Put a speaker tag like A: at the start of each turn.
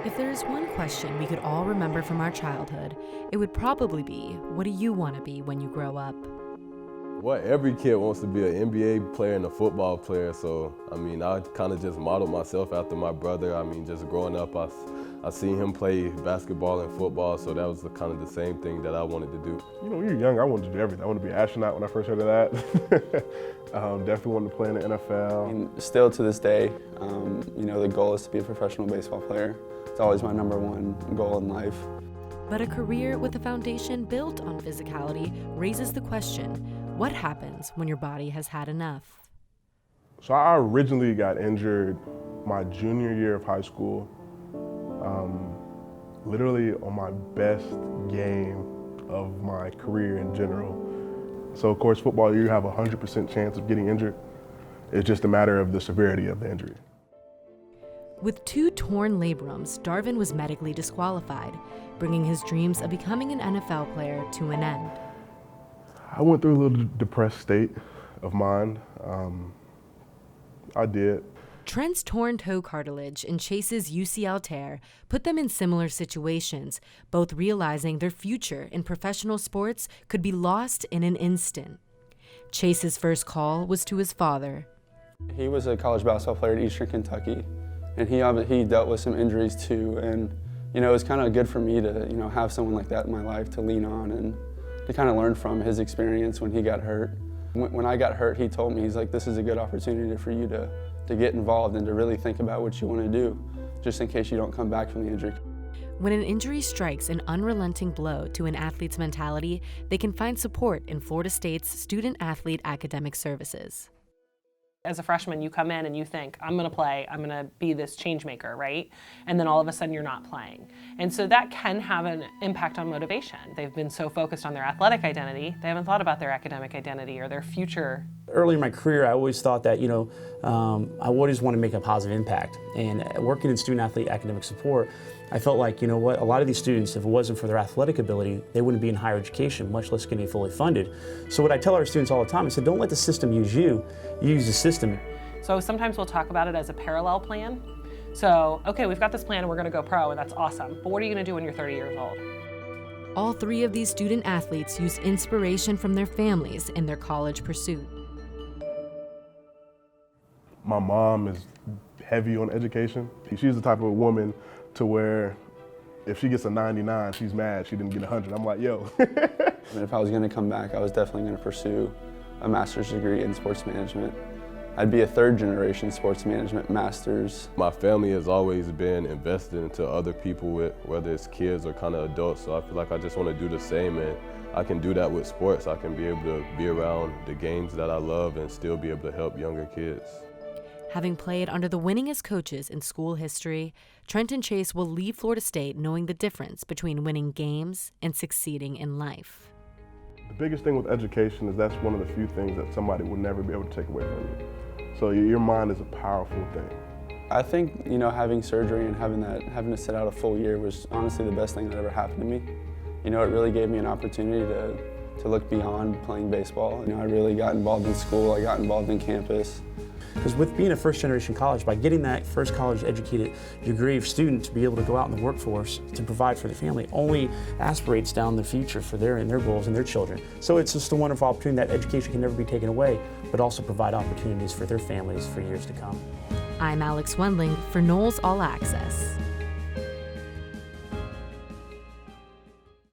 A: If there is one question we could all remember from our childhood, it would probably be, what do you want to be when you grow up?
B: Well, every kid wants to be an NBA player and a football player, so I kind of just modeled myself after my brother. Just growing up, I seen him play basketball and football, so that was kind of the same thing that I wanted to do.
C: When you're young, I wanted to do everything. I wanted to be an astronaut when I first heard of that. Definitely wanted to play in the NFL.
D: Still to this day, the goal is to be a professional baseball player. It's always my #1 goal in life.
A: But a career with a foundation built on physicality raises the question, what happens when your body has had enough?
C: So I originally got injured my junior year of high school, literally on my best game of my career in general. So of course, football, you have a 100% chance of getting injured. It's just a matter of the severity of the injury.
A: With 2 torn labrums, Darvin was medically disqualified, bringing his dreams of becoming an NFL player to an end.
C: I went through a little depressed state of mind. I did.
A: Trent's torn toe cartilage and Chase's UCL tear put them in similar situations, both realizing their future in professional sports could be lost in an instant. Chase's first call was to his father.
D: He was a college basketball player at Eastern Kentucky, and he dealt with some injuries too, and it was kind of good for me to have someone like that in my life to lean on and to kind of learn from his experience when he got hurt. When I got hurt, he told me, he's like, this is a good opportunity for you to get involved and to really think about what you want to do, just in case you don't come back from the injury.
A: When an injury strikes an unrelenting blow to an athlete's mentality, they can find support in Florida State's Student Athlete Academic Services.
E: As a freshman, you come in and you think, I'm going to play, I'm going to be this change maker, right? And then all of a sudden you're not playing. And so that can have an impact on motivation. They've been so focused on their athletic identity, they haven't thought about their academic identity or their future.
F: Early in my career, I always thought that, I always want to make a positive impact. And working in student athlete academic support, I felt like, a lot of these students, if it wasn't for their athletic ability, they wouldn't be in higher education, much less getting fully funded. So what I tell our students all the time, I said, don't let the system use you, use the system.
E: So sometimes we'll talk about it as a parallel plan. So, okay, we've got this plan and we're going to go pro, and that's awesome. But what are you going to do when you're 30 years old?
A: All 3 of these student athletes use inspiration from their families in their college pursuit.
C: My mom is heavy on education. She's the type of woman to where if she gets a 99, she's mad she didn't get 100. I'm like, yo.
D: If I was going to come back, I was definitely going to pursue a master's degree in sports management. I'd be a 3rd-generation sports management master's.
B: My family has always been invested into other people, whether it's kids or kind of adults, so I feel like I just want to do the same, and I can do that with sports. I can be able to be around the games that I love and still be able to help younger kids.
A: Having played under the winningest coaches in school history, Trent and Chase will leave Florida State knowing the difference between winning games and succeeding in life.
C: The biggest thing with education is that's one of the few things that somebody will never be able to take away from you. So your mind is a powerful thing.
D: I think, having surgery and having to sit out a full year was honestly the best thing that ever happened to me. It really gave me an opportunity to look beyond playing baseball. I really got involved in school, I got involved in campus.
F: Because with being a first-generation college, by getting that first college-educated degree of student to be able to go out in the workforce to provide for the family only aspirates down the future for their goals and their children. So it's just a wonderful opportunity that education can never be taken away, but also provide opportunities for their families for years to come.
A: I'm Alex Wendling for Noles All Access.